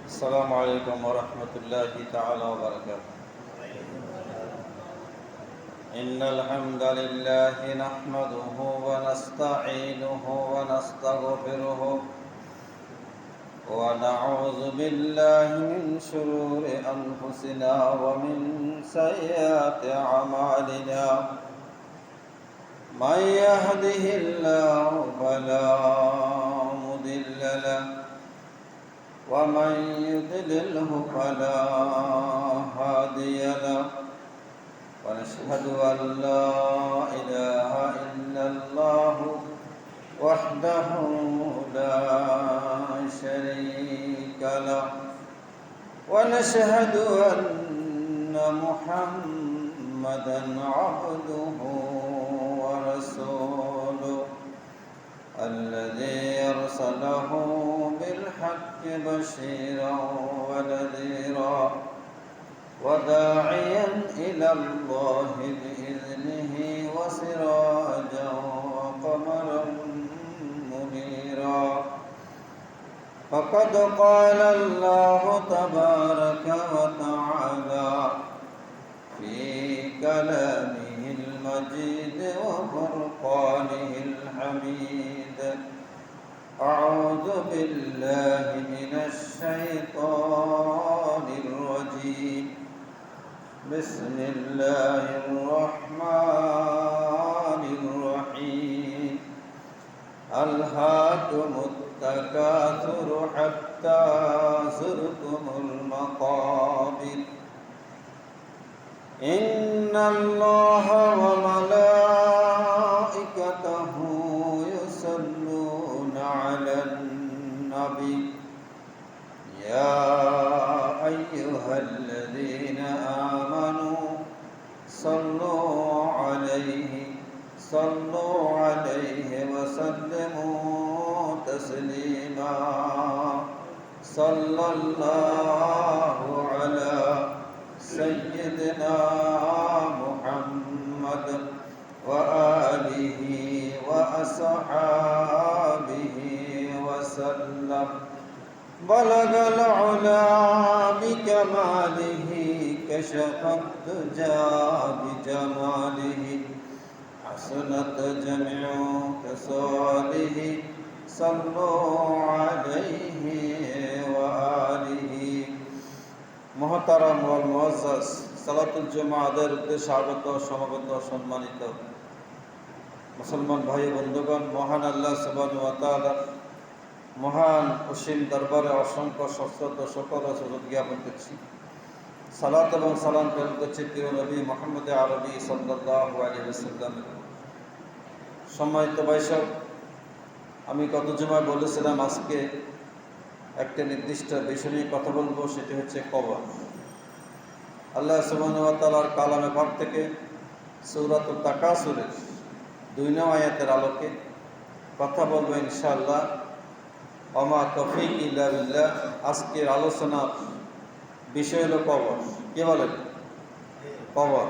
السلام عليكم ورحمة الله تعالى وبركاته. إن الحمد لله نحمده ونستعينه ونستغفره ونعوذ بالله من شرور أنفسنا ومن سيئات أعمالنا. من يهده الله فلا مضل له ومن يضلله فلا هادي له. ونشهد أن لا إله إلا الله وحده لا شريك له. ونشهد أن محمدا عبده ورسوله الذي أرسله بالحق بشيرا ونذيرا وداعيا إلى الله بإذنه وسراجا وقمرا منيرا. فقد قال الله تبارك وتعالى في كلامه المجيد وفرقانه الحميد: أعوذ بالله من الشيطان الرجيم. بسم الله الرحمن الرحيم. ألهاكم التكاثر حتى زرتم المقابر. إن الله وملائكته يصلون على النبي يا أيها الذين آمنوا صلوا عليه وسلموا تسليما. صلى الله على سيدنا محمد وآله وأصحابه وسلم. بلغ العلا بكماله كشف الدجى بجماله حسنت جميع خصاله. صلوا عليه وآله। মুহতারাম ওয়াল মুআজ্জাজ, সালাতুল জুমআদের উদ্দেশ্যে আগত সমবেত সম্মানিত মুসলমান ভাই বন্ধুগণ, মহান আল্লাহ সুবহানাহু ওয়া তাআলার মহান অসীম দরবারে অসংখ্য সশ্রদ্ধ শুকর ও সুজুদ জ্ঞাপন করছি। সালাত এবং সালাম প্রেরণ করছি প্রিয় নবী মুহাম্মদ আরবি সাল্লাল্লাহু আলাইহি ওয়াসাল্লাম। সম্মানিত ভাইসব, আমি গত জুমায় বলেছিলাম আজকে একটা নির্দিষ্ট বিষয় নিয়ে কথা বলবো, সেটি হচ্ছে কবর। আল্লাহ সুবহানাহু ওয়া তাআলার কালামে পাক থেকে সূরাতুত তাকাসুরের ২ নং আয়াতের আলোকে কথা বলবো ইনশাআল্লাহ। ওমা তৌফিক ইল্লা বিল্লাহ। আজকের আলোচনার বিষয় হলো কবর। কি বলেন? কবর।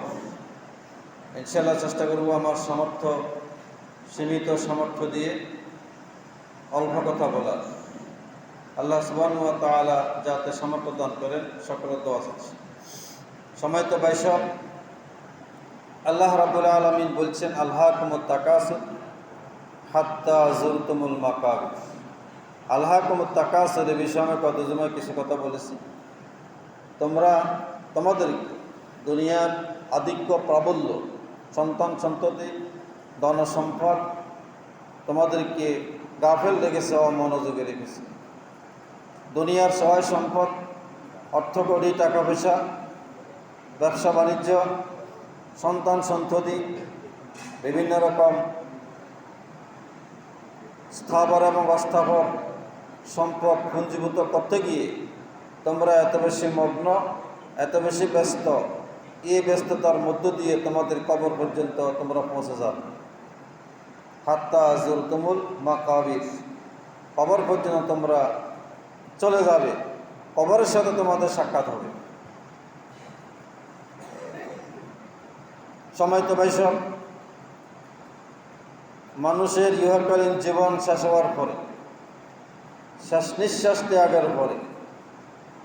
ইনশাআল্লাহ চেষ্টা করব আমার সীমিত সামর্থ্য দিয়ে অল্প কথা বলার। আল্লাহ সুবহানাহু ওয়া তাআলা যাতে সামর্থ্য দান করেন, সকলের দোয়া চাচ্ছি। সম্মানিত ভাইসব, আল্লাহ রাব্বুল আলামিন বলছেন, আলহাকুমুত তাকাসুর হাত্তা যুরতুমুল মাকাবির। আলহাকুমুত তাকাসুর এই বিষয়ে আমি গত জুমায় কিছু কথা বলেছি। তোমাদের দুনিয়ার আধিক্য প্রাবল্য, সন্তান সন্ততি, ধন সম্পদ তোমাদেরকে গাফেল রেখেছে, অমনোযোগে রেখেছে। দুনিয়ার সহায় সম্পদ, অর্থ কড়ি, টাকা পয়সা, ব্যবসা বাণিজ্য, সন্তান সন্ততি, বিভিন্ন রকম স্থাবর এবং অস্থাবর সম্পদ পুঞ্জীভূত করতে গিয়ে তোমরা এত বেশি মগ্ন, এত বেশি ব্যস্ত। এই ব্যস্ততার মধ্য দিয়ে তোমাদের কবর পর্যন্ত তোমরা পৌঁছে যাবে। হাত্তা যুরতুমুল মাকাবির, কবর পর্যন্ত তোমরা চলে যাবে, কবরের সাথে তোমাদের সাক্ষাৎ হবে। সম্মানিত ভাইসব, মানুষের ইহকালীন জীবন শেষ হওয়ার পরে, শেষ নিঃশ্বাস ত্যাগের পরে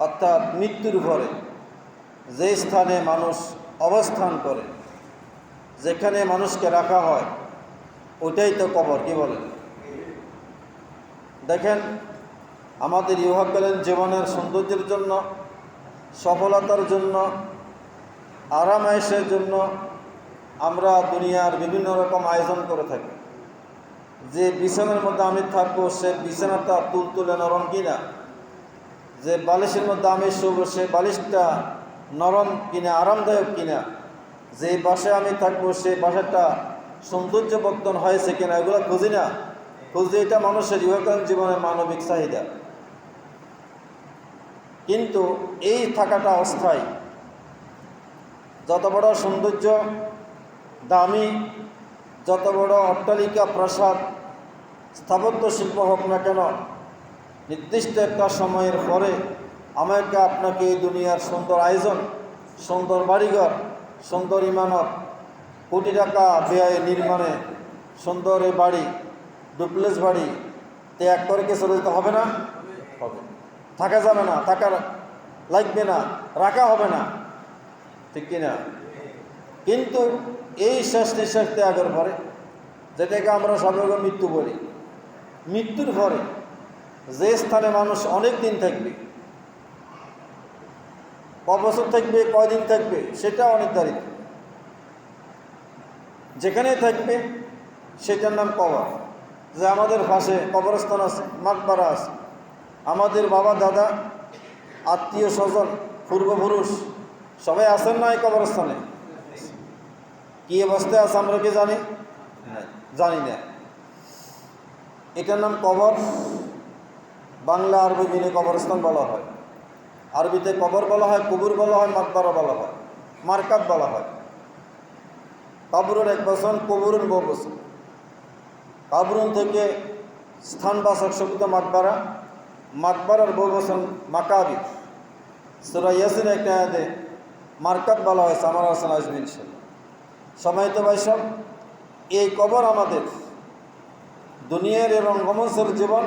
অর্থাৎ মৃত্যুর পরে যে স্থানে মানুষ অবস্থান করে, যেখানে মানুষকে রাখা হয়, ওইটাই তো কবর। কি বলেন? দেখেন, আমাদের ইহকালীন জীবনের সৌন্দর্যের জন্য, সফলতার জন্য, আরাম-আয়েশের জন্য আমরা দুনিয়ার বিভিন্ন রকম আয়োজন করে থাকি। যে বিছানার মধ্যে আমি থাকবো, সে বিছানাটা তুলতুলে নরম কিনা, যে বালিশের মধ্যে আমি শুবো, সে বালিশটা নরম কিনা, আরামদায়ক কিনা, যে বাসায় আমি থাকবো সে বাসাটা সৌন্দর্যবর্ধন হয়েছে কিনা, এগুলো খুঁজি না? খুঁজি। এটা মানুষের ইহকালীন জীবনের মানবিক চাহিদা। কিন্তু এই থাকাটা অস্থায়ী। যত বড় সৌন্দর্য, দামি, যত বড় অট্টালিকা, প্রাসাদ, স্থাপত্য শিল্প হোক না কেন, নির্দিষ্ট একটা সময়ের পরে আমাকে আপনাকে এই দুনিয়ার সুন্দর আয়োজন, সুন্দর বাড়িঘর, সুন্দর ইমারত, কোটি টাকা ব্যয় নির্মাণে সুন্দর এই বাড়ি, ডুপ্লেক্স বাড়ি ত্যাগ করে কে চলে যেতে হবে না? হবে। থাকা যাবে না, থাকা লাগবে না, রাখা হবে না, ঠিক কিনা? কিন্তু এই শেষ নিঃশ্বাস ত্যাগের পরে, যেটাকে আমরা সাধারণত মৃত্যু বলি, মৃত্যুর পরে যে স্থানে মানুষ অনেক দিন থাকবে, কবছর থাকবে, কয়দিন থাকবে, সেটা অনির্ধারিত। যেখানে থাকবে সেটার নাম কবর। যে আমাদের পাশে কবরস্থান আছে, মাকবারা আছে, আমাদের বাবা দাদা, আত্মীয় স্বজন, পূর্বপুরুষ সবাই আছেন না এই কবরস্থানে? কি অবস্থায় আছে আমরা কি জানি? জানি না। এটার নাম কবর। বাংলা আরবি মিলে কবরস্থান বলা হয়। আরবিতে কবর বলা হয়, কুবুর বলা হয়, মাকবারা বলা হয়, মারকাত বলা হয়। কাবরুন এক বচন, কবরুন বহু বচন। কাবরুন থেকে স্থানবাচক শব্দ মাকবারা, মাকবারার বহু বচন মাকাবির। সূরা ইয়াসিনের একটা আয়াতে মারকাত বলা হয়েছে। আমার হাসান আসবে ইনশাআল্লাহ। সময়ত ভাইসব, এই কবর আমাদের দুনিয়ার এবং রঙ্গমঞ্চের জীবন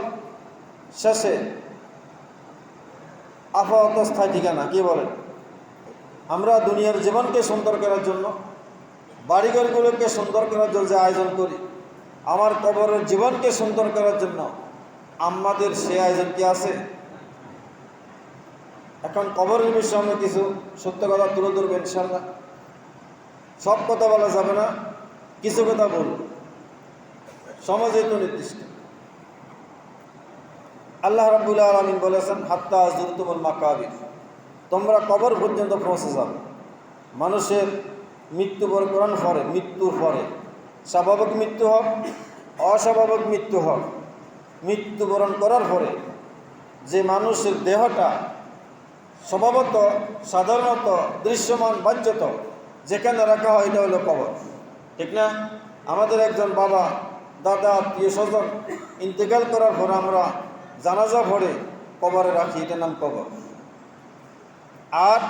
শেষে আপাতত স্থায়ী ঠিকানা। কি বলেন? আমরা দুনিয়ার জীবনকে সুন্দর করার জন্য, বাড়িঘরগুলোকে সুন্দর করার জন্য যে আয়োজন করি, আমার কবরের জীবনকে সুন্দর করার জন্য আমাদের সে আয়োজন কি আছে? এখন কবরের বিষয়ে আমি কিছু সত্য কথা তুলে ধরবো ইনশাআল্লাহ। সব কথা বলা যাবে না, কিছু কথা বলব। সমাজে তো নির্দিষ্ট আল্লাহ রাব্বুল আলামিন বলেছেন, হাত্তা যুরতুমুল মাকাবির, তোমরা কবর পর্যন্ত পৌঁছে যাবে। মানুষের মৃত্যুবরণ করার পরে, মৃত্যুর পরে স্বাভাবিক মৃত্যু হোক, অস্বাভাবিক মৃত্যু হোক, মৃত্যুবরণ করার পরে যে মানুষের দেহটা স্বভাবত, সাধারণত, দৃশ্যমান, বাহ্যত যেখানে রাখা হয়, এটা হলো কবর। ঠিক না? আমাদের একজন বাবা, দাদা, আত্মীয় স্বজন ইন্তেকাল করার পরে আমরা জানাজা ভরে কবরে রাখি, এটার নাম কবর। আর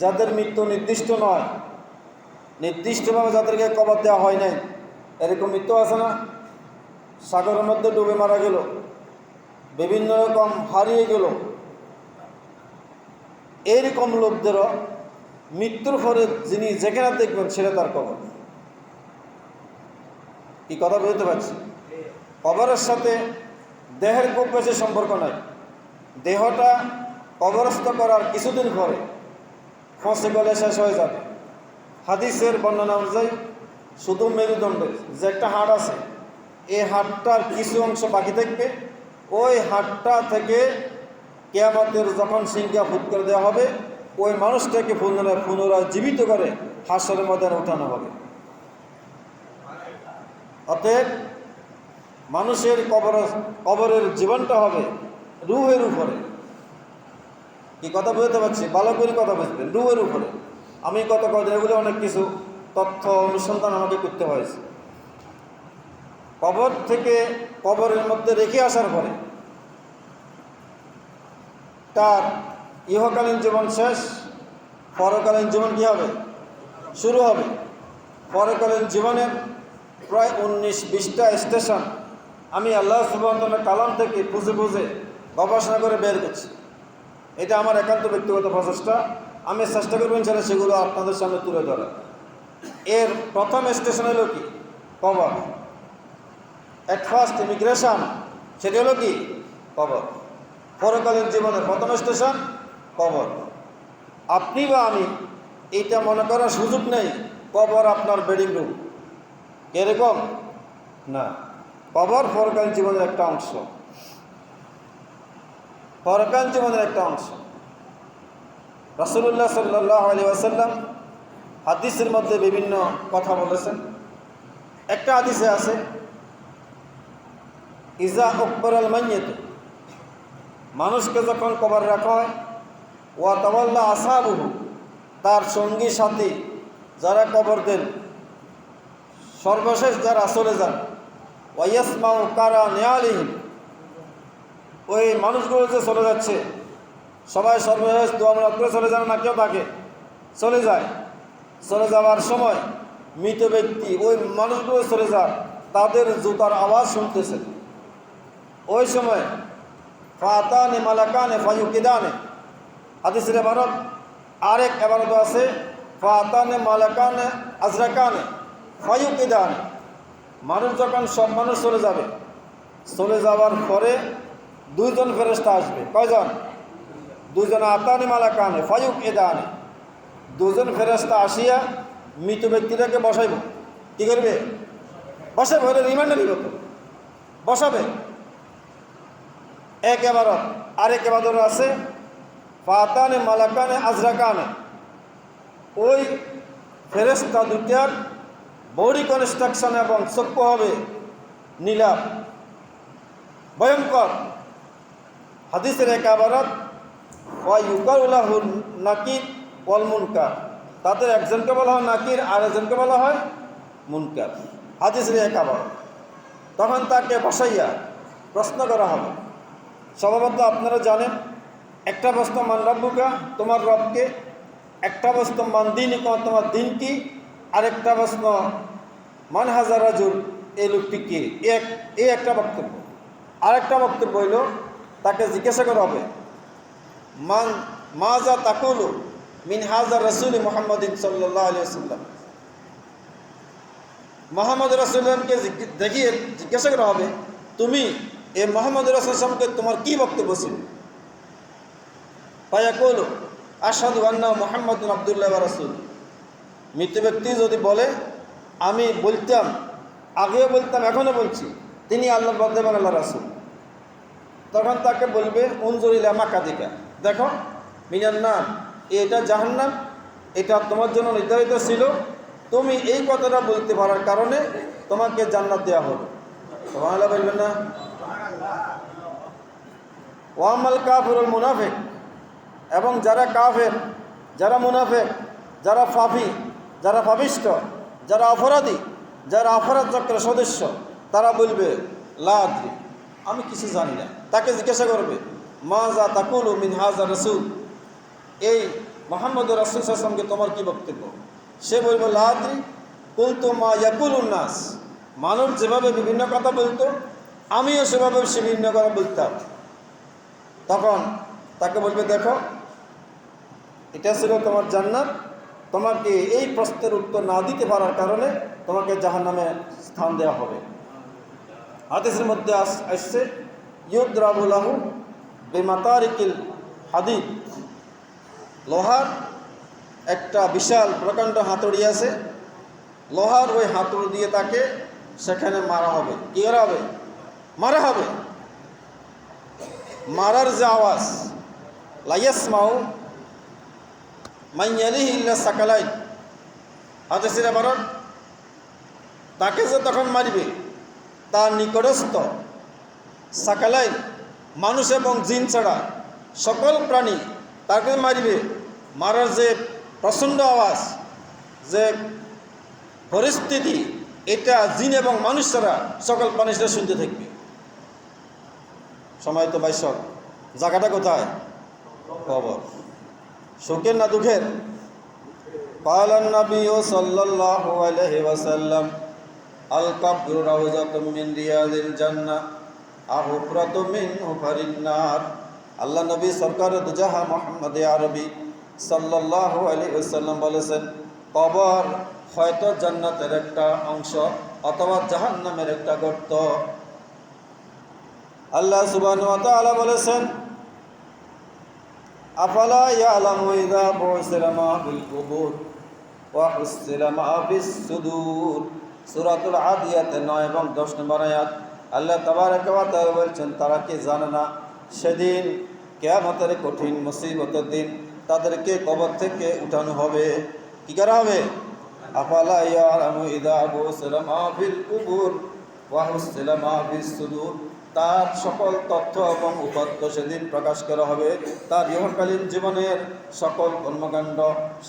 যাদের মৃত্যু নির্দিষ্ট নয়, নির্দিষ্টভাবে যাদেরকে কবর দেওয়া হয় নাই, এরকম মৃত্যু আছে না? সাগরের মধ্যে ডুবে মারা গেল, বিভিন্ন রকম হারিয়ে গেল, এইরকম লোকদেরও মৃত্যুর পরে যিনি যেখানে দেখবেন সেটা তার কবর। কি কথা বুঝতে পারছি? কবরের সাথে দেহের খুব বেশি সম্পর্ক নাই। দেহটা কবরস্থ করার কিছুদিন পরে ফসে গলে শেষ হয়ে যাবে। হাদিসের বর্ণনা অনুযায়ী শুধু মেরুদণ্ডের যে একটা হাড় আছে, এই হাড়টার কিছু অংশ বাকি থাকবে। ওই হাড়টা থেকে কিয়ামতের যখন সিংহা ফুট করে দেওয়া হবে, ওই মানুষটাকে পুনরায় জীবিত করে হাসরের ময়দানে উঠানো হবে। অতএব মানুষের কবরের জীবনটা হবে রূহের উপরে। কি কথা বুঝতে পারছি? ভালো করে কথা বুঝবেন। রূহের উপরে আমি কত কদিন এগুলো অনেক কিছু তথ্য অনুসন্ধান আমাকে করতে হয়েছে। কবর থেকে কবরের মধ্যে রেখে আসার পরে তার ইহকালীন জীবন শেষ, পরকালীন জীবন কী হবে? শুরু হবে। পরকালীন জীবনের প্রায় 19-20টা স্টেশন আমি আল্লাহ সুবহানাহু ওয়া তাআলা কালাম থেকে খুঁজে খুঁজে গবেষণা করে বের করছি। এটা আমার একান্ত ব্যক্তিগত প্রচেষ্টা। আমি চেষ্টা করবো ইনশাআল্লাহ সেগুলো আপনাদের সামনে তুলে ধরা। এর প্রথম স্টেশন হলো কি? কবর। এট ফার্স্ট ইমিগ্রেশন সেটি হলো কি? কবর। পরকালীন জীবনের প্রথম স্টেশন কবর। আপনি বা আমি এইটা মনে করার সুযোগ নেই কবর আপনার বেডিং রুম, এরকম না। কবর পরকালীন জীবনের একটা অংশ, পরকালীন জীবনের একটা অংশ। রাসূলুল্লাহ সাল্লাল্লাহু আলাইহি ওয়াসাল্লাম হাদিসের মধ্যে বিভিন্ন কথা বলেছেন। একটা হাদিসে আছে, ইজা উকবরাল মাইয়িত, মানুষকে যখন কবর রাখা হয়, ওয়া তাওয়াল্লা আসহাবুহু, তার সঙ্গী সাথী যারা কবর দেন, সর্বশেষ যারা চলে যান, ওয়াইয়াসমাউ কারা নিয়ালিহিম, ওই মানুষগুলো যে চলে যাচ্ছে সবাই সর্বশেষ দোয়া মুরাদ করে চলে যান না, কেউ তাকে চলে যায়। চলে যাওয়ার সময় মৃত ব্যক্তি ওই মানুষগুলো চলে যায়, তাদের জুতার আওয়াজ শুনতেছে। ওই সময় ফাতানে মালাকানে ফায়ুকিদানে, হাদিসের ইবারত আরেক ইবারত আছে, ফাতানে মালাকানে আজরাকানে ফায়ুকিদানে। মানুষ যখন সব মানুষ চলে যাবে, চলে যাওয়ার পরে দুইজন ফেরেশতা আসবে। কয়জন? দুজন। আতানে মালাকানে ফায়ুকিদানে, দুজন ফেরেশতা আসিয়া মৃত ব্যক্তিটাকে বসাইব। কি করবে? বসাবে, ওটা রিমান্ডে নিব তো, বসাবে। এক ইবারত। আরেক ইবারত আছে ফাতানে মালাকানে আজরাকানে, ওই ফেরেশতা দুটার বডি কনস্ট্রাকশন এবং চক্ষু হবে নীলাভ, ভয়ঙ্কর। হাদিসের এক ইবারত ওয়া ইউকারুলাহুন নাকির ওয়াল মুনকার, তাদের একজনকে বলা হয় নাকির আর একজনকে বলা হয় মুনকার। হাদিসের এক ইবারত। তখন তাকে বসাইয়া প্রশ্ন করা হবে। স্বভাবত আপনারা জানেন, একটা প্রশ্ন মান রব্বুকা, তোমার রবকে। একটা প্রশ্ন মান দীনুকা, তোমার দিন কি। আরেকটা প্রশ্ন মান হাজা রাজুল, এই লোকটি কে। এই একটা বক্তব্য। আরেকটা বক্তব্য হইল তাকে জিজ্ঞাসা করা হবে মান মাজা তাকুলু মিন হাজা রাসূল মুহাম্মাদিন সাল্লাল্লাহু আলাইহি ওয়াসাল্লাম, মুহাম্মদ রাসূলকে দেখিয়ে জিজ্ঞাসা করা হবে তুমি এই মুহাম্মদ রাসূল সম্পর্কে তোমার কি বক্তব্য ছিল। ফায়াকুলু আশহাদু আন্না মুহাম্মাদুন আবদুল্লাহ ওয়া রাসূল, মৃত ব্যক্তি যদি বলে আমি বলতাম, আগেও বলতাম, এখনও বলছি, তিনি আল্লাহর বান্দা এবং আল্লাহর রাসূল। তখন তাকে বলবে উনজুর ইলা মাকাদিকা, দেখো মিনান নার, এটা জাহান্নাম, এটা তোমার জন্য নির্ধারিত ছিল, তুমি এই কথাটা বলতে পারার কারণে তোমাকে জান্নাত দেওয়া হবে। সুবহানাল্লাহ বলবেন না? ওয়ামাল কাফিরুল মুনাফিক, এবং যারা কাফের, যারা মুনাফিক, যারা পাপী, যারা পাপিষ্ঠ, যারা অপরাধী, যারা অপরাধ চক্রের সদস্য, তারা বলবে লা আদরি, আমি কিছু জানি না। তাকে জিজ্ঞাসা করবে মাজা তাকুলু মিন হাজা রাসূল, এই মুহাম্মদ রাসূল সাল্লাল্লাহু আলাইহি ওয়াসাল্লামকে তোমার কি বক্তব্য। সে বলবে লা আদরি কুলতু মা ইয়াকুলুন নাস, মানুষ যেভাবে বিভিন্ন কথা বলতো আমিও সেভাবে বিভিন্ন কথা বলতাম। তখন তাকে বলবে দেখো এটা ছিল তোমার জান্নাত, তোমাকে এই প্রশ্নের উত্তর না দিতে পারার কারণে তোমাকে জাহান্নামে স্থান দেওয়া হবে। হাদিসের মধ্যে আসছে ইউদরাবু লাহু বিমাতারিকিল হাদিদ, লোহার একটা বিশাল প্রকাণ্ড হাতুড়ি আছে, লোহার ওই হাতুড়ি দিয়ে তাকে সেখানে মারা হবে। কি করা হবে? মারা হবে। মারার যে আওয়াজ, লাইয়াসমাউ মাইয়ালিহি ইল্লা সাকালাইন, হাদিসের ইবারত, তাকে যে তখন মারিবে তার নিকটস্থ সাকালাইন, মানুষ এবং জিন ছাড়া সকল প্রাণী তাকে মারিবে। মারার যে প্রচণ্ড আওয়াজ, যে পরিস্থিতি, এটা জিন এবং মানুষ ছাড়া সকল প্রাণীরা শুনতে থাকবে। সময় তো বাইশ, জায়গাটা কোথায়? কবর। শোকের না দুঃখের? ক্বালান নবী সাল্লাল্লাহু আলাইহি ওয়াসাল্লাম আল কবরু রাউযাতুম মিন রিয়াদিল জান্নাহ আও হুফরাতুম মিন হুফারিন নার। আল্লাহ নবী সরকার দুজাহা মুহাম্মদ আরবি সাল্লাল্লাহু আলাইহি ওয়াসাল্লাম বলেছেন, কবর হয়তো জান্নাতের একটা অংশ অথবা জাহান্নামের একটা গর্ত। আল্লাহ সুবহানাহু ওয়া তাআলা বলেছেন, আফালা ইয়ালামু ইযা বুসিরা মা ফিল কুবুর ওয়া হুসিলা মা ফিস সুদূর। সূরাতুল আদিয়াত 9 এবং 10 নম্বর আয়াত। আল্লাহ তাবারক ওয়া তাআলা বলেছেন, তারা কি জানে না সেদিন কিয়ামতের কঠিন মুসিবতের দিন তাদেরকে কবর থেকে উঠানো হবে। কি করা হবে? আফালা ইয়ালামু ইযা বুসিরা মা ফিল কুবুর ওয়া হুসিলা মা ফিস সুদূর। তার সকল তথ্য এবং উপাত্ত সেদিন প্রকাশ করা হবে। তার ইহকালীন জীবনের সকল কর্মকাণ্ড,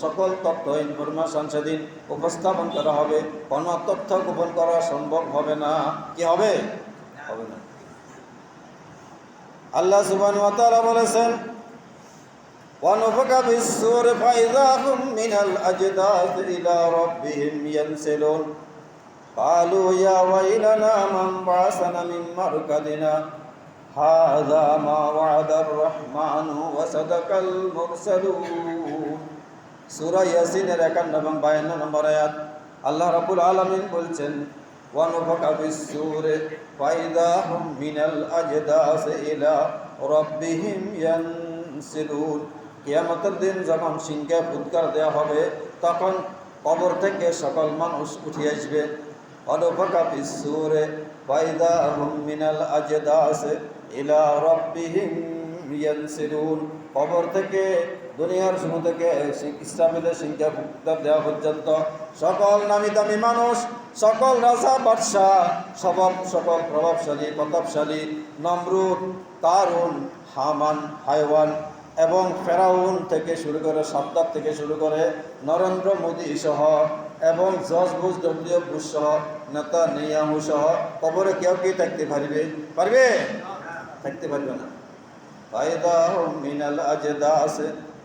সকল তথ্য ইনফরমেশন সেদিন উপস্থাপন করা হবে। কোনো তথ্য গোপন করা সম্ভব হবে না। কি হবে? হবে না। আল্লাহ সুবহানাহু ওয়া তাআলা বলেছেন, ওয়া নুফিখা ফিস-সূরি ফাইযা হুম মিনাল আজদাথি ইলা রাব্বিহিম ইয়ানসিলুন। قالوا يا ويلنا من بعثنا من مرقدنا هذا ما وعد الرحمن وصدق المرسلون। সূরা ইয়াসিনের 51 এবং 52 নম্বর আয়াত। আল্লাহ রাব্বুল আলামিন বলছেন, ওয়া নুফিখা ফিস-সূরি ফাইযা হুম মিনাল আজদাথি ইলা রাব্বিহিম ইয়ানসিলুন। কিয়ামতের দিন যখন সিংহে ফুৎকার দেওয়া হবে, তখন কবর থেকে সকল মানুষ উঠে আসবে। ونفخ في الصور فإذا هم من الأجداث إلى ربهم ينسلون। কবর থেকে দুনিয়ার শুরু থেকে ইসরাফিলের সিংহে ফুৎকার দেওয়া পর্যন্ত সকল নামি দামি মানুষ, সকল রাজা বাদশাহ, সকল প্রভাবশালী প্রতাপশালী, নমরুদ, কারুন, হামান, হায়ওয়ান এবং ফেরাউন থেকে শুরু করে, সাদ্দাত থেকে শুরু করে নরেন্দ্র মোদী সহ এবং জর্জ বুশ সহ, নেতানিয়াহু সহ কবরে কেউ কি থাকতে পারবে? থাকতে পারবে না। ফাইদা হুম মিনাল আজদাস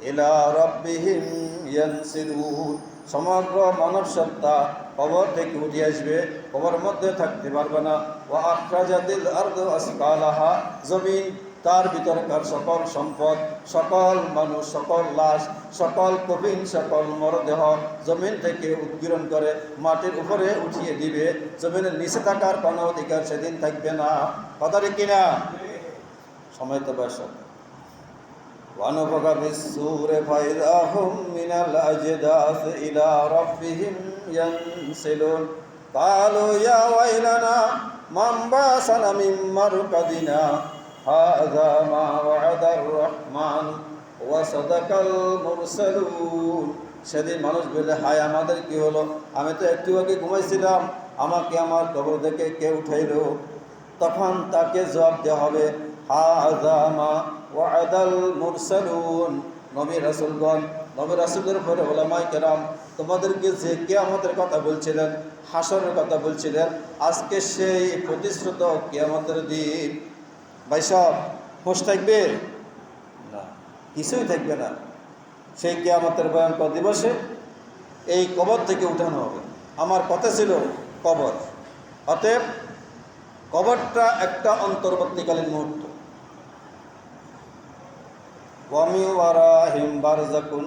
ইলা রাব্বিহিম ইয়ানসিলুন। সমগ্র মানব সত্তা কবর থেকে উঠে আসবে, কবরের মধ্যে থাকতে পারবে না। ওয়া আখরাজাতিল আরদু আসকালাহা। জমিন তার ভিতরকার সকল সম্পদ, সকল মানুষ, সকল লাশ, সকল কফিন, সকল মরদেহ জমিন থেকে উৎগীরণ করে মাটির উপরে উঠিয়ে দিবে। জমিনের নিচে থাকার কোনো অধিকার সেদিন থাকবে না। কথা ঠিক কিনা? সময় তো বয়স। ওয়ানুফিখা ফিস-সূরি ফাইযা হুম মিনাল আজদাথি ইলা রাব্বিহিম ইয়ানসিলুন। ক্বালু ইয়া ওয়াইলানা মান বা'সানা মিন মারকাদিনা হাযা মা ওয়া'দার রহমান ওয়া সাদাকাল মুরসালুন। সেদিন মানুষ বলে, হায় আমাদের কি হলো, আমি তো একটু আগে ঘুমাইছিলাম, আমাকে আমার কবর থেকে কে উঠাইলো? তখন তাকে জবাব দেওয়া হবে, হাযা মা ওয়া'দাল মুরসালুন। নবী রাসূলগণ, নবী রাসূলদের উপরে উলামায়ে কেরাম তোমাদেরকে যে কিয়ামতের কথা বলছিলেন, হাসরের কথা বলছিলেন, আজকে সেই প্রতিশ্রুত কিয়ামতের দিন। ভাই সব হোশ থাকবে না, কিছুই থাকবে না। সেই কিয়ামতের ভয়ঙ্কর দিবসে এই কবর থেকে উঠানো হবে। আমার কথা ছিল কবর, অতএব কবরটা একটা অন্তর্বর্তীকালীন মুহূর্ত। ওয়া মিন ওয়ারাহিম বারযাকুন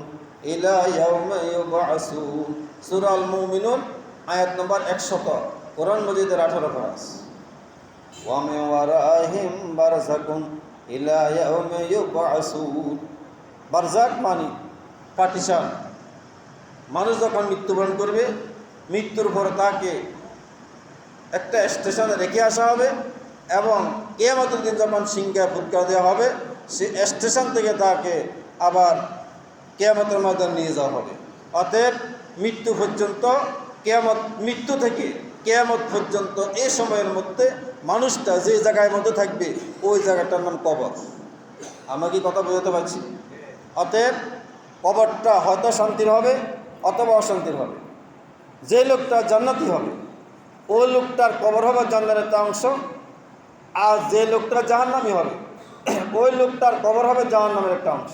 ইলা ইয়াউমি ইউবআসুন। সূরা আল মুমিনুন আয়াত নম্বর 100, কোরআন মাজিদের 18 পারা। ওয়া মিন ওয়ারাহিম বারযাকুন ইলা ইয়াউমি ইউবআসুন। বারযাক মানে পার্টিশন। মানুষ যখন মৃত্যুবরণ করবে, মৃত্যুর পর তাকে একটা স্টেশনে রেখে আসা হবে এবং কিয়ামতের দিন যখন সিংহে ফুৎকার দেওয়া হবে, সে স্টেশন থেকে তাকে আবার কিয়ামতের ময়দানে নিয়ে যাওয়া হবে। অতএব মৃত্যু পর্যন্ত, মৃত্যু থেকে কিয়ামত পর্যন্ত এই সময়ের মধ্যে মানুষটা যে জায়গার মধ্যে থাকবে, ওই জায়গাটার নাম কবর। আমরা কি কথা বোঝাতে পারছি? অতএব কবরটা হয়তো শান্তির হবে অথবা অশান্তির হবে। যে লোকটা জান্নাতি হবে, ওই লোকটার কবর হবে জান্নাতের একটা অংশ, আর যে লোকটা জাহান্নামী হবে, ওই লোকটার কবর হবে জাহান্নামের একটা অংশ।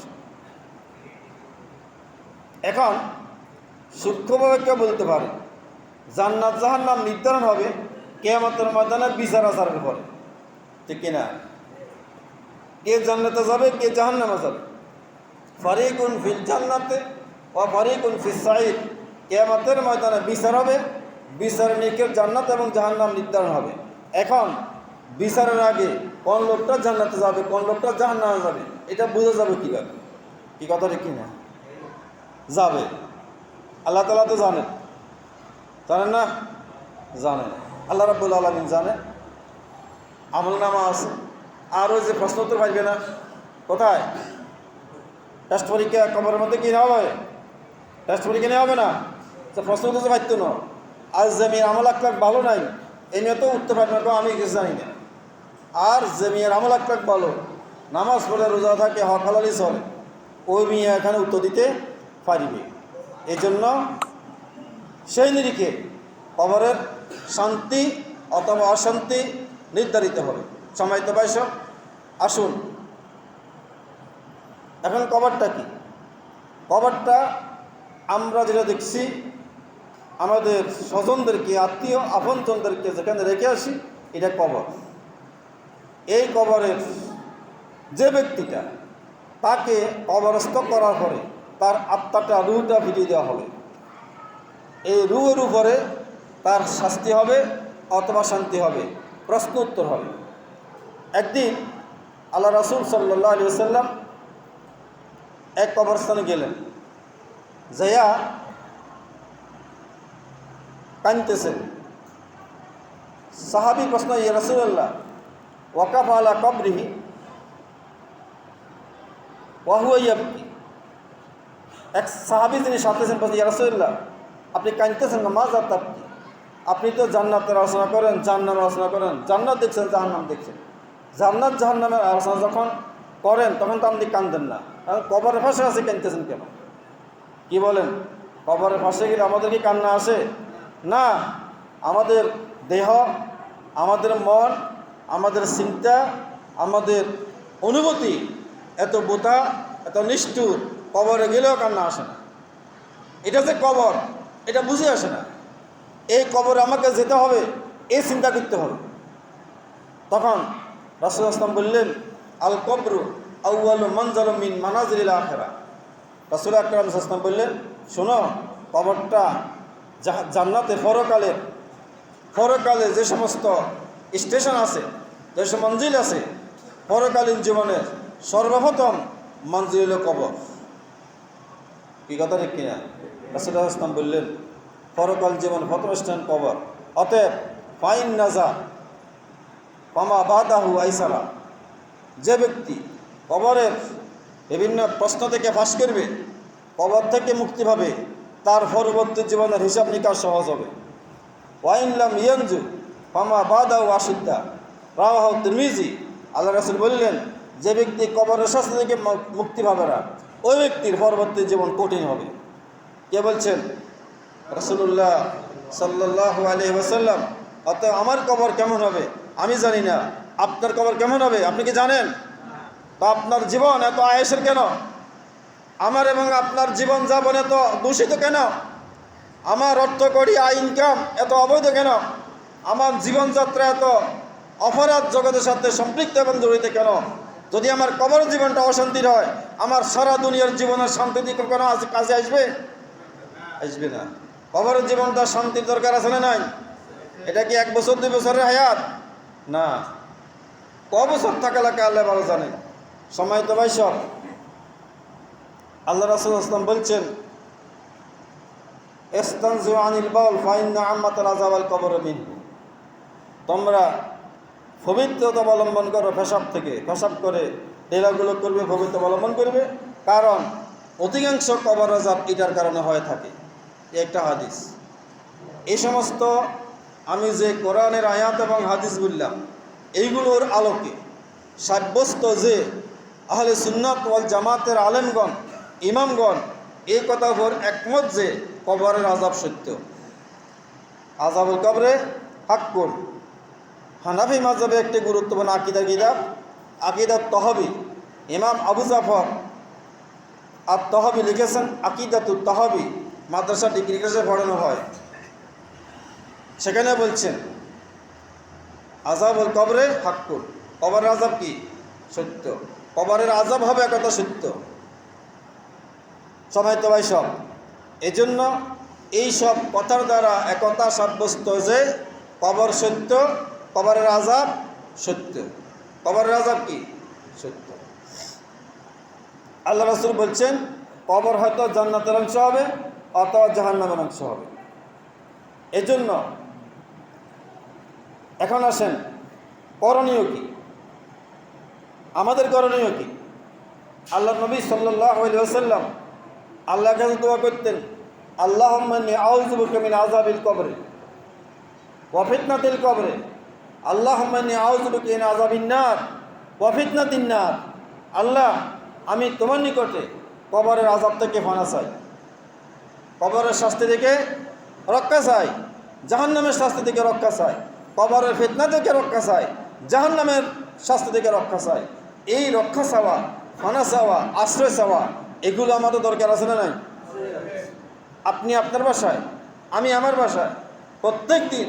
এখন সূক্ষ্মভাবে কেউ বলতে পারে জান্নাত জাহান্নাম নির্ধারণ হবে কিয়ামতের ময়দানে বিচার আচারের পরে, ঠিক কিনা? কে জান্নাতে যাবে, কে জাহান্নামে যাবে। ফারিকুন ফিল জান্নাতে ওয়া ফারিকুন ফিস সাঈদ। কিয়ামতের ময়দানে বিচার হবে, বিচারের নিকের জান্নাত এবং জাহান্নাম নির্ধারণ হবে। এখন বিচারের আগে কোন লোকটা জান্নাতে যাবে, কোন লোকটা জাহান্নামে যাবে, এটা বোঝা যাবে কীভাবে? কি কথা ঠিক কিনা? যাবে আল্লাহ তাআলা তো জানেন, জানেন না? জানেন, আল্লাহ রাব্বুল আলামিন জানেন। আমলনামা আছে, আর ওই যে প্রশ্ন উত্তর পাইবে না, কোথায়? টেস্ট পরীক্ষা কবরের মধ্যে কি নেওয়া হবে? টেস্ট পরীক্ষা নেওয়া হবে না, তো প্রশ্ন উত্তর পাইতো না। আজ যে মেয়ের আমল আখলাক ভালো নাই, এই মেয়ে তো উঠতে পারবে না, আমি কিছু জানি না। আর যে মেয়ের আমল আখলাক ভালো, নামাজ পড়ে রোজা থাকে, হক হালালি চলে, ওই মেয়ে এখানে উত্তর দিতে পারিবে। এই জন্য সেই নিরিখে কবরের শান্তি অথবা অশান্তি নির্ধারিত হবে। সম্মানিত ভাইস, আসুন এখন কবরটা কি? কবরটা আমরা যেটা দেখছি, আমাদের স্বজনদেরকে, আত্মীয় আপনজনদেরকে যেখানে রেখে আসি, এটা কবর। এই কবরের যে ব্যক্তিটা, তাকে কবরস্থ করার পরে তার আত্মাটা, রুহটা ফিরিয়ে দেওয়া হবে। এই রুহের উপরে তার শাস্তি হবে অথবা শান্তি হবে, প্রশ্ন উত্তর হবে। একদিন আল্লাহ রাসূল সাল্লাল্লাহু আলাইহি ওয়াসাল্লাম এক কবরস্থানে গেলেন, যাইয়া কাঁদতেছেন। সাহাবী প্রশ্ন, ইয়া রাসূলুল্লাহ ওয়াকাফা আলা কবরিহি ওয়া হুয়া ইয়াবকি। এক সাহাবী যিনি সাথে ছিলেন বলছেন, ইয়া রাসূলুল্লাহ আপনি কাঁদতেছেন না, মা যাত আপনি? আপনি তো জান্নাতের আলোচনা করেন, জাহান্নামের আলোচনা করেন, জান্নাত দেখছেন, জাহান্নাম দেখছেন। জান্নাত জাহান্নামের আলোচনা যখন করেন তখন তো আপনি কাঁদেন না, কবরের পাশে আছে কাঁদতেছেন কেন? কি বলেন? কবরের পাশে গেলে আমাদের কি কান্না আসে? না, আমাদের দেহ, আমাদের মন, আমাদের চিন্তা, আমাদের অনুভূতি এত বোঝা, এত নিষ্ঠুর, কবরে গেলেও কান্না আসে না। এটা যে কবর, এটা বুঝে আসে না। এই কবরে আমাকে যেতে হবে, এই চিন্তা করতে হবে। তখন রাসূল আসলাম বললেন, আল কবরু আউয়ালু মানজালুম মিন মানাজিলিল আখিরা। রাসূল আকরাম সাল্লাল্লাহু আলাইহি বললেন, শোনো, কবরটা জান্নাতে পরকালে যে সমস্ত স্টেশন আছে, যে সব মঞ্জিল আছে, পরকালীন জীবনের সর্বপ্রথম মঞ্জিল হল কবর। কি কথা ঠিক কিনা? রাসূল আসলাম বললেন, পরকাল জীবন প্রথম স্থান কবর। অতএব ফাইন নাজা পামা বাদাহু আইসারা। যে ব্যক্তি কবরের বিভিন্ন প্রশ্ন থেকে ফাঁস করবে, কবর থেকে মুক্তি পাবে, তার পরবর্তী জীবনের হিসাব নিকাশ সহজ হবে। ওয়াইনলাম ইয়ানজু পামা বাদাহু আশিদ্দা রাওয়াহু তিরমিজি। আল্লাহ রাসূল বললেন, যে ব্যক্তি কবরের শাস্তি থেকে মুক্তি পাবে না, ওই ব্যক্তির পরবর্তী জীবন কঠিন হবে। কে বলছেন? রাসূলুল্লাহ সাল্লাল্লাহু আলাইহি ওয়াসাল্লাম। অতএব আমার কবর কেমন হবে আমি জানি না, আপনার কবর কেমন হবে আপনি কি জানেন? তো আপনার জীবন এত আয়েশের কেন? আমার এবং আপনার জীবন যাপন এত দূষিত কেন? আমার অর্থ করি, আয় ইনকাম এত অবৈধ কেন? আমার জীবনযাত্রা এত অপরাধ জগতের সাথে সম্পৃক্ত এবং জড়িত কেন? যদি আমার কবর জীবনটা অশান্তির হয়, আমার সারা দুনিয়ার জীবনের শান্তি দিকে কোনো কাজে আসবে? আসবে না। কবরের জীবনটা শান্তির দরকার আছে না নাই? এটা কি 1 বছর 2 বছরের হায়াত? না, ক বছর থাকা লাগে আল্লাহ ভালো জানেন। সম্মানিত ভাই সব, আল্লাহ রাসূল আসলাম বলছেন, ইস্তানজু আনিল বাউল ফাইন্না আম্মাতাল আযাবাল কবর মিনহু। তোমরা পবিত্রতা অবলম্বন করো পেশাব থেকে, পেশাব করে টেলাগুলো করবে, পবিত্র অবলম্বন করবে, কারণ অধিকাংশ কবর আযাব এটার কারণে হয়ে থাকে। একটা হাদিস। এই সমস্ত আমি যে কোরআনের আয়াত এবং হাদিস বললাম, এইগুলোর আলোকে সাব্যস্ত যে আহলে সুন্নাত ওয়াল জামাতের আলেমগণ, ইমামগণ এই কথার উপর একমত যে কবরের আযাব সত্য, আযাবুল কবরে হাক্কুন। হানাফি মাযহাবে একটি গুরুত্বপূর্ণ আকীদার কিতাব আকীদাত তাহাবী, ইমাম আবু জাফর আত-তাহাবী লিখেছেন আকীদাতুত তাহাবী, মাদ্রাসা ডিগ্রি ক্লাসে পড়ানো হয়। সেখানে বলছেন আযাবুল কবরে হাক্কুন, কবরের আযাব কি সত্য, কবরের আযাব হবে একথা সত্য। সময় তো ভাই সব, এজন্য এই সব কথার দ্বারা একথা সাব্যস্ত যে কবর সত্য, কবরের আযাব সত্য। কবরের আযাব কি? সত্য। আল্লাহ রাসূল বলছেন কবর হয়তো জান্নাতের অংশ হবে অথবা জাহান্নামের অংশ হবে। এজন্য এখন আসেন, করণীয় কি? আমাদের করণীয় কি? আল্লাহ নবী সাল্লাল্লাহু আলাইহি ওয়াসাল্লাম আল্লাহর কাছে দোয়া করতেন, আল্লাহুম্মা ইন্নী আউযু বিকা মিন আযাবিল কবরি ওয়া ফিতনাতিল কবরি, আল্লাহুম্মা ইন্নী আউযু বিকা মিন আযাবিন নার ওয়া ফিতনাতিন নার। আল্লাহ, আমি তোমার নিকটে কবরের আযাব থেকে পানা চাই, কবরের শাস্তি থেকে রক্ষা চাই, জাহান্নামের শাস্তি থেকে রক্ষা চাই, কবরের ফিতনা থেকে রক্ষা চাই, জাহান্নামের শাস্তি থেকে রক্ষা চাই। এই রক্ষা চাওয়া, পানা চাওয়া, আশ্রয় চাওয়া, এগুলো আমাদের দরকার আছে না নাই? আপনি আপনার বাসায়, আমি আমার বাসায় প্রত্যেক দিন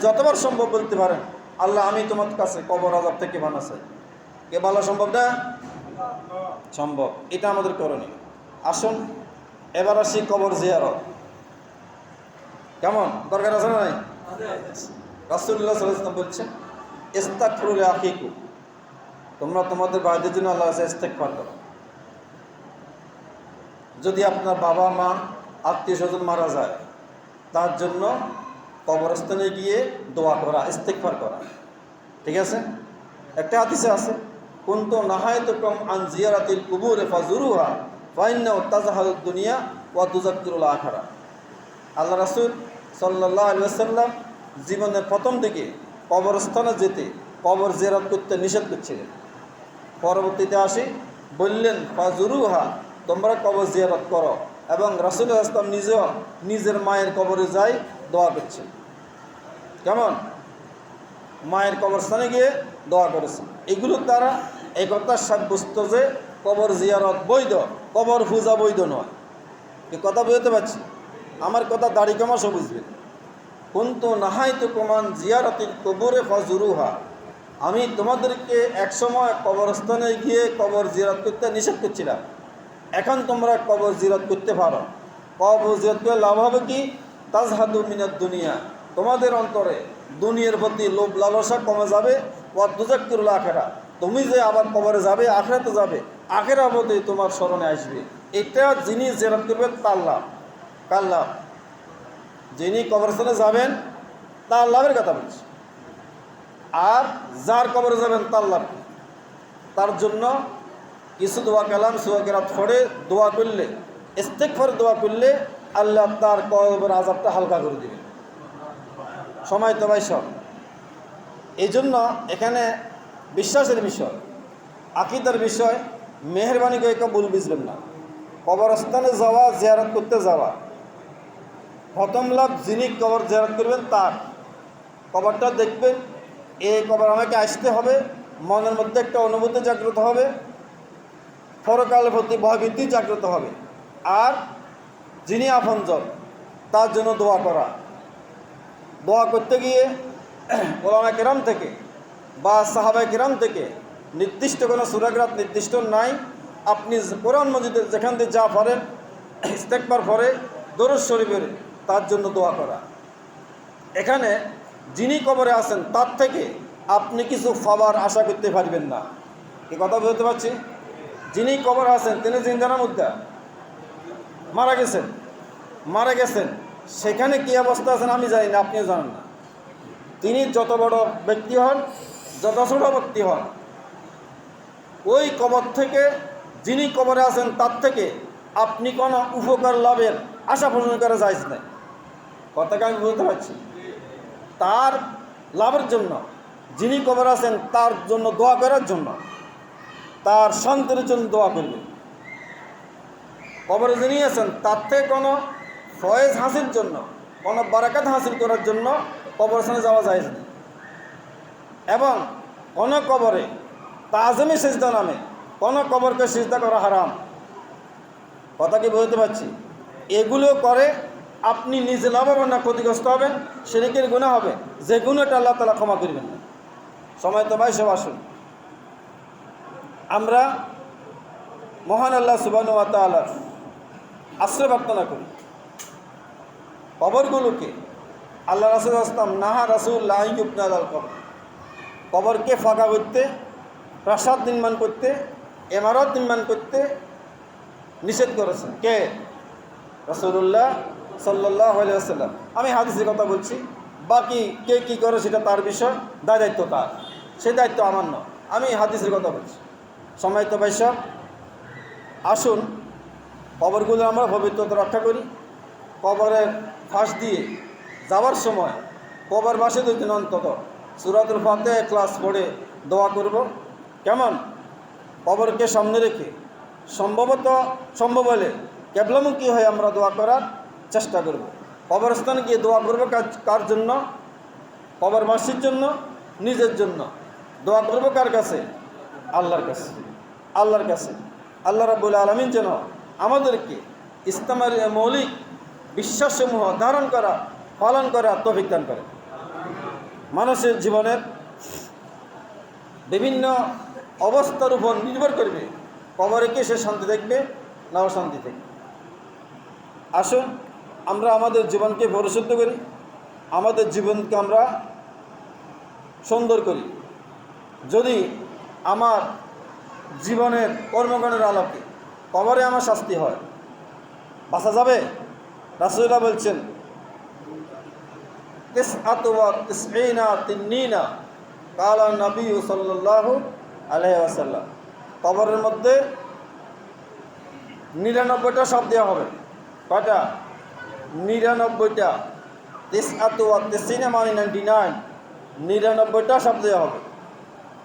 যতবার সম্ভব বলতে পারেন, আল্লাহ আমি তোমার কাছে কবর আযাব থেকে পানা চাই। কে বলা সম্ভব না? সম্ভব। এটা আমাদের করণীয়। আসুন এবার আসি কবর জিয়ারত। কেমন দরকার আছে না নাই? রাসূলুল্লাহ সাল্লাল্লাহু আলাইহি ওয়াসাল্লাম বলছেন, ইস্তাগফিরু লিআখিকুম, তোমরা তোমাদের ভাইদের জন্য আল্লাহর কাছে ইস্তেগফার করো। যদি আপনার বাবা মা আত্মীয় স্বজন মারা যায়, তার জন্য কবরস্থানে গিয়ে দোয়া করা, ইস্তেগফার করা, ঠিক আছে? একটা হাদিসে আছে, কুনতু নাহাইতুকুম আন জিয়ারাতিল কুবুর ফাজুরুহা ফাইন্নাহু তাজহারুদ দুনিয়া ওয়া তুযাক্কিরুল আখিরা। আল্লাহ রাসূল সাল্লাল্লাহু আলাইহি ওয়াসাল্লাম জীবনের প্রথম দিকে কবরস্থানে যেতে, কবর জিয়ারত করতে নিষেধ করছিলেন। পরবর্তীতে আসি বললেন ফাজুরুহা, তোমরা কবর জিয়ারত করো, এবং রাসূলুল্লাহ সাল্লাল্লাহু আলাইহি ওয়াসাল্লাম নিজেও নিজের মায়ের কবরে যাই দোয়া করছেন। কেমন? মায়ের কবরস্থানে গিয়ে দোয়া করেছেন। এগুলোর দ্বারা এই কথা সাব্যস্ত যে কবর জিয়ারত বৈধ, কবর পূজা বৈধ নয়। এই কথা বুঝতে পারছি? আমার কথা দাড়ি কমাসও বুঝবেন। কুনতু নাহাইতুকুম আন জিয়ারাতিল কুবুরি ফাজুরুহা, আমি তোমাদেরকে একসময় কবরস্থানে গিয়ে কবর জিয়ারত করতে নিষেধ করছিলাম, এখন তোমরা কবর জিয়ারত করতে পারো। কবর জিয়ারত করে লাভ হবে কি? তাজহাদু মিনাদ দুনিয়া, তোমাদের অন্তরে দুনিয়ার প্রতি লোভ লালসা কমে যাবে। ওয়া তুযাক্কিরুল আখিরা, তুমি যে আবার কবরে যাবে, আখিরাতে যাবে, আখিরার প্রতি তোমার স্মরণে আসবে। এটা যিনি জিয়ারত করবেন তার লাভ। কার লাভ? যিনি কবরস্থানে যাবেন তার লাভের কথা বলছি। আর যার কবরে যাবেন তার লাভ। তার জন্য কিছু দোয়া কালাম সূরা কিরাত পড়ে দোয়া করলে, ইস্তেগফার দোয়া করলে আল্লাহ তার কবরের আযাবটা হালকা করে দিবেন। সময় তো ভাই সব। এই জন্য এখানে বিশ্বাসের বিষয়, আকীদার বিষয়, মেহরবানি করে কেউ ভুল বুঝবেন না। কবরস্থানে যাওয়া, জিয়ারত করতে যাওয়া, প্রথম লাভ যিনি কবর জিয়ারত করবেন তার। কবরটা দেখবেন, এই কবর আমাকে আসতে হবে, মনের মধ্যে একটা অনুভূতি জাগ্রত হবে, পরকালের প্রতি ভয়ভীতি জাগ্রত হবে। আর যিনি আপনজন তার জন্য দোয়া করা। দোয়া করতে গিয়ে উলামা কিরাম থেকে বা সাহাবায়ে কিরাম থেকে নির্দিষ্ট কোনো সূরা কিরাত নির্দিষ্ট নাই। আপনি কোরআন মজিদে যেখান থেকে যা পড়েন, ইস্তেগফার পড়ে দরুদ শরীফের তার জন্য দোয়া করা। এখানে যিনি কবরে আছেন তার থেকে আপনি কিছু পাবার আশা করতে পারবেন না। এই কথা বলতে পারছি? যিনি কবরে আছেন তিনি জিন্দানার মধ্যে মারা গেছেন, সেখানে কী অবস্থা আছেন আমি জানি না, আপনিও জানেন না। তিনি যত বড় ব্যক্তি হন, যত ছোট ব্যক্তি হন, ওই কবর থেকে যিনি কবরে আছেন তার থেকে আপনি কোনো উপকার লাভের আশা পোষণ করা যায় না। কথাকে আমি বলতে পারছি? তার লাভের জন্য যিনি কবরে আছেন তার জন্য দোয়া করার জন্য, তার শান্তির জন্য দোয়া করবেন। কবরে যিনি আছেন তার থেকে কোনো ফয়েজ হাসিল জন্য, কোনো বারাকাত হাসিল করার জন্য কবরস্থানে যাওয়া যায় না। এবং কোনো কবরে তাজমে সিজদা নামে কোনো কবরকে সিজদা করা হারাম। কথা কি বলতে পারছি? এগুলো করে আপনি নিজে লাভবান না ক্ষতিগ্রস্ত হবেন, শিরকের গুনাহ হবে, যে গুনাহটা আল্লাহ তাআলা ক্ষমা করবেন না। সময় তো ভাই সব আসুন। আমরা মহান আল্লাহ সুবহানাহু ওয়া তাআলার আশ্রয় প্রার্থনা করি। কবরগুলোকে আল্লাহ রাসূল আসলাম নাহা রাসূলুল্লাহ ইবনাল আল কবর, কবরকে ফাঁকা করতে, প্রাসাদ নির্মাণ করতে, ইমারত নির্মাণ করতে নিষেধ করেছেন। কে? রাসূলুল্লাহ সাল্লাল্লাহু আলাইহি ওয়াসাল্লাম। আমি হাদিসের কথা বলছি, বাকি কে কী করে সেটা তার বিষয়, দায়িত্ব তার, সে দায়িত্ব আমার নয়। আমি হাদিসের কথা বলছি। সম্মানিত ভাই সাহেব, আসুন কবরগুলো আমরা পবিত্রতা রক্ষা করি। কবরের ফাঁস দিয়ে যাওয়ার সময় কবর বাসে 2 দিন অন্তত সূরাতুল ফাতিহা ক্লাস পড়ে দোয়া করব। কেমন? কবরকে সামনে রেখে সম্ভব হলে কেবলামুখী হয়ে আমরা দোয়া করার চেষ্টা করব। কবরস্থানে গিয়ে দোয়া করব কার জন্য? কবরবাসীর জন্য, নিজের জন্য। দোয়া করব কার কাছে? আল্লাহর কাছে। আল্লাহর কাছে আল্লাহ রাব্বুল আলামিন যেন আমাদেরকে ইসলামের মৌলিক বিশ্বাসসমূহ ধারণ করা, পালন করা তৌফিক দান করে। মানুষের জীবনের বিভিন্ন অবস্থার উপর নির্ভর করবে কবরে কে সে শান্তি দেখবে না অশান্তি দেখবে। আসুন আমরা আমাদের জীবনকে পরিশুদ্ধ করি, আমাদের জীবনকে আমরা সুন্দর করি। যদি আমার জীবনের কর্মগণের আলোকে কবরে আমার শাস্তি হয়, বাঁচা যাবে? রাসূলুল্লাহ বলছেন তিসআতু ওয়া তিসঈনা তিন্নীনা কালা নবী সাল্লাল্লাহু আলাইহি ওয়াসাল্লাম। কবরের মধ্যে 99টা সাপ দেওয়া হবে। কয়টা? 99টা। তিসআতু ওয়া তিসঈনা মানে 99, 99টা সাপ দেওয়া হবে।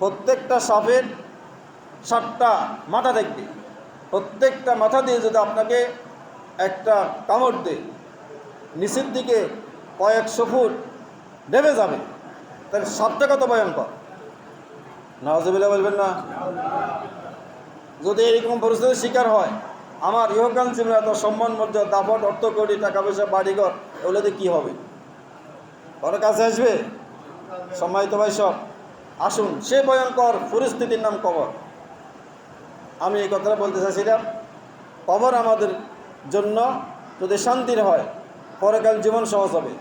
প্রত্যেকটা সাপের 7টা মাথা থাকবে। প্রত্যেকটা মাথা দিয়ে যদি আপনাকে একটা কামড় দেয়, নিচের দিকে কয়েকশো ফুট নেমে যাবে, তাহলে সাপটা কত ভয়ঙ্কর! নাউজুবিল্লাহ বলবেন না? যদি এরকম পরিস্থিতির শিকার হয়, আমার ইহকাল জীবনে এত সম্মান মর্যাদা, দাপট, অর্থ, কোটি টাকা পয়সা, বাড়িঘর, এগুলোতে কী হবে? কারো কাছে আসবে? সম্মানিত ভাই সব, আসুন সে ভয়ঙ্কর পরিস্থিতির নাম কবর। আমি এই কথাটা বলতে চাইছিলাম, কবর আমাদের জন্য যদি শান্তির হয় পরকাল জীবন সহজ হবে,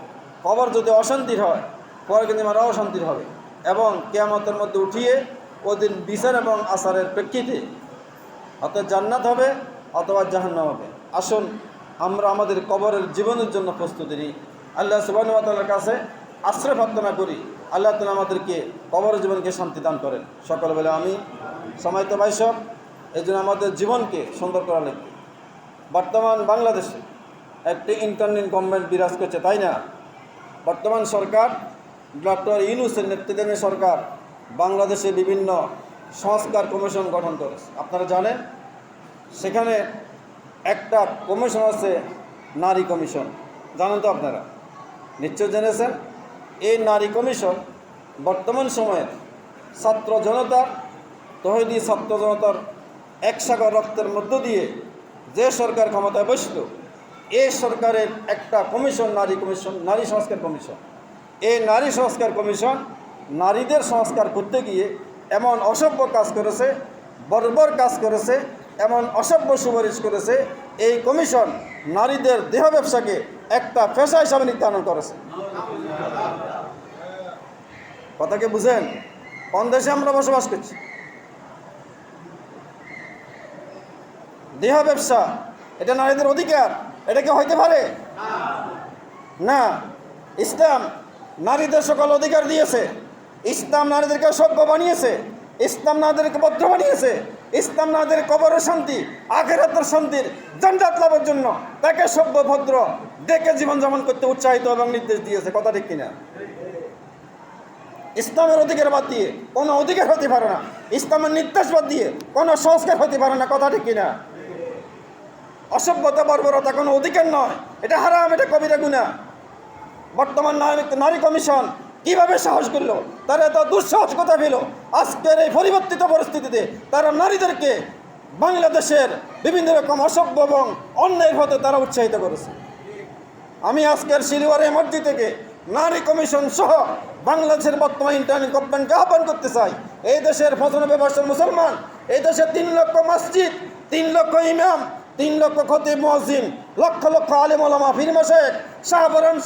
কবর যদি অশান্তির হয় পরকাল জীবন অশান্তির হবে, এবং কিয়ামতের মধ্যে উঠিয়ে ওদিন বিচার এবং আসারের প্রেক্ষিতে অর্থাৎ জান্নাত হবে অথবা জাহান্নাম হবে। আসুন আমরা আমাদের কবরের জীবনের জন্য প্রস্তুতি নিই, আল্লাহ সুবহানাহু ওয়া তাআলার কাছে আশ্রয় প্রার্থনা করি, আল্লাহ তাআলা আমাদেরকে কবরের জীবনকে শান্তি দান করেন। সকল বলে আমি। সম্মানিত ভাই সব, এই জন্য আমাদের জীবনকে সুন্দর করা লাগবে। বর্তমান বাংলাদেশে একটি ইন্টারনেট গভর্নমেন্ট বিরাজ করছে, তাই না? বর্তমান সরকার ডক্টর ইউনূসের নেতৃত্বাধীন সরকার বাংলাদেশে বিভিন্ন সংস্কার কমিশন গঠন করেছে। আপনারা জানেন, সেখানে একটা কমিশন আছে নারী কমিশন, জানেন তো আপনারা? নিশ্চয় জেনেছেন। এই নারী কমিশন বর্তমান সময়ের ছাত্র জনতার, তৌহিদি ছাত্র জনতার একসাগর রক্তের মধ্য দিয়ে যে সরকার ক্ষমতায় বসল, এই সরকারের একটা কমিশন, নারী কমিশন, নারী সংস্কার কমিশন। এই নারী সংস্কার কমিশন নারীদের সংস্কার করতে গিয়ে এমন অসভ্য কাজ করেছে, বর্বর কাজ করেছে, এমন অসভ্য সুপারিশ করেছে। এই কমিশন নারীদের দেহ ব্যবসাকে একটা পেশা হিসাবে নির্ধারণ করেছে। কথাকে বুঝেন? কোন দেশে আমরা বসবাস করছি? দেহ ব্যবসা এটা নারীদের অধিকার, এটা কি হইতে পারে? না। ইসলাম নারীদের সকল অধিকার দিয়েছে। ইসলাম নারীদেরকে সভ্য বানিয়েছে। ইসলাম নারীদেরকে বদ্ধ বানিয়েছে। ইসলাম নারীদের কবরের শান্তি, আখিরাতের শান্তির জান্নাত লাভের জন্য তাকে সভ্য ভদ্র দেখে জীবনযাপন করতে উৎসাহিত এবং নির্দেশ দিয়েছে। কথা ঠিক কিনা? ইসলামের অধিকার বাদ দিয়ে কোনো অধিকার হতে পারে না। ইসলামের নির্দেশ বাদ দিয়ে কোনো সংস্কার হতে পারে না। কথা ঠিক কিনা? অসভ্যতা, বর্বরতা কোনো অধিকার নয়, এটা হারাম, এটা কবিরা গুনাহ। বর্তমান নারী কমিশন কিভাবে সাহস করলো? তারা এত দুঃসাহস কথা পেল আজকের এই পরিবর্তিত পরিস্থিতিতে তারা নারীদেরকে বাংলাদেশের বিভিন্ন রকম অসভ্য এবং অন্যায়ের পথে তারা উৎসাহিত করেছে। আমি আজকের শিলওয়ার মসজিদ থেকে নারী কমিশন সহ বাংলাদেশের বর্তমান ইন্টারনেট গভর্নমেন্টকে আহ্বান করতে চাই, এই দেশের 95% মুসলমান, এই দেশে 3 লক্ষ মসজিদ, 3 লক্ষ ইমাম, 3 লক্ষ খতিব মুয়াজ্জিন, লক্ষ লক্ষ আলেম ওলামা, পীর মাশায়েখ, শাহবরান,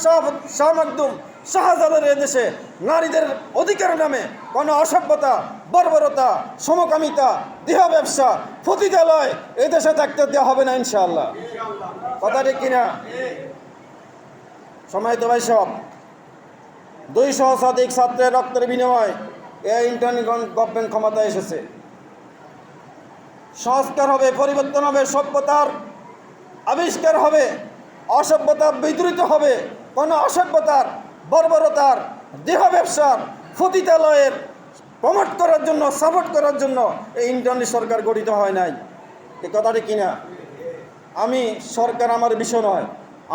শাহ মাকদুম, শাহজালাল। এই দেশে নারীদের অধিকারের নামে কোনো অসভ্যতা, বর্বরতা, সমকামিতা, দেহ ব্যবসা, পতিতালয় এই দেশে থাকতে দেওয়া হবে না ইনশাআল্লাহ। কথা ঠিক কিনা? সময় তো ভাই সব 200 শতাধিক ছাত্রের রক্তের বিনিময় এই ইন্টার্ন গভর্নমেন্ট ক্ষমতায় এসেছে। সংস্কার হবে, পরিবর্তন হবে, সভ্যতার আবিষ্কার হবে, অসভ্যতা বিদ্রুত হবে। কোনো অসভ্যতার, বর্বরতার, দেহ ব্যবসার, পতিতালয়ের প্রমোট করার জন্য, সাপোর্ট করার জন্য এই ইন্টার্নি সরকার গঠিত হয় নাই। এ কথাটি কিনা? আমি সরকার আমার বিষয় নয়,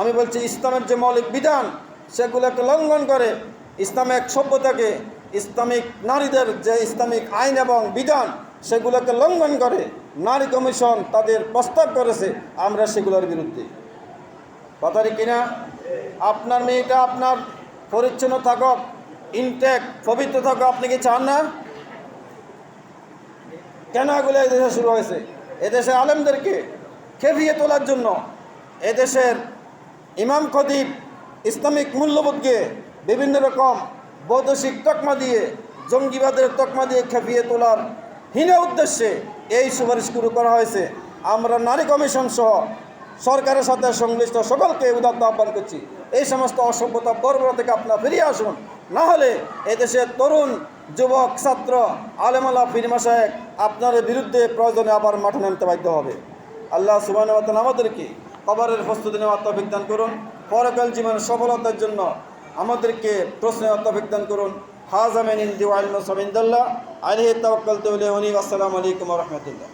আমি বলছি ইসলামের যে মৌলিক বিধান সেগুলোকে লঙ্ঘন করে, ইসলামিক সভ্যতাকে, ইসলামিক নারীদের যে ইসলামিক আইন এবং বিধান সেগুলোকে লঙ্ঘন করে নারী কমিশন তাদের প্রস্তাব করেছে, আমরা সেগুলোর বিরুদ্ধে। কথাটি কিনা? আপনার মেয়েটা আপনার পরিচ্ছন্ন থাকুক, ইনটেক, পবিত্র থাকুক, আপনি কি চান না? কেন এগুলো এদেশে শুরু হয়েছে? এদেশে আলেমদেরকে খেপিয়ে তোলার জন্য, এদেশের ইমাম খতিব ইসলামিক মূল্যবোধকে বিভিন্ন রকম বৈদেশিক তকমা দিয়ে, জঙ্গিবাদের তকমা দিয়ে খেপিয়ে তোলার হীন উদ্দেশ্যে এই সুপারিশ শুরু করা হয়েছে। আমরা নারী কমিশন সহ সরকারের সাথে সংশ্লিষ্ট সকলকে উদাত্ত আহ্বান করছি, এই সমস্ত অসভ্যতা বর্বরতা থেকে আপনারা ফিরিয়ে আসুন। না হলে এদেশের তরুণ, যুবক, ছাত্র, আলেমালা, পীর মাশায়েখ আপনার বিরুদ্ধে প্রয়োজনে আবার মাঠে নামতে বাধ্য হবে। আল্লাহ সুবহানাহু ওয়া তাআলা আমাদেরকে কবরের প্রস্তুতি নেওয়ার তৌফিক দান করুন, পরকাল জীবনের সফলতার জন্য আমাদেরকে প্রশ্ন তৌফিক দান করুন। হাযা মিন ইনদি ওয়া ইলমু মিনাল্লাহ আলাইহি তাওয়াক্কালতু ওয়া ইলাইহি ওয়া আসসালামু আলাইকুম ওয়া রাহমাতুল্লাহ।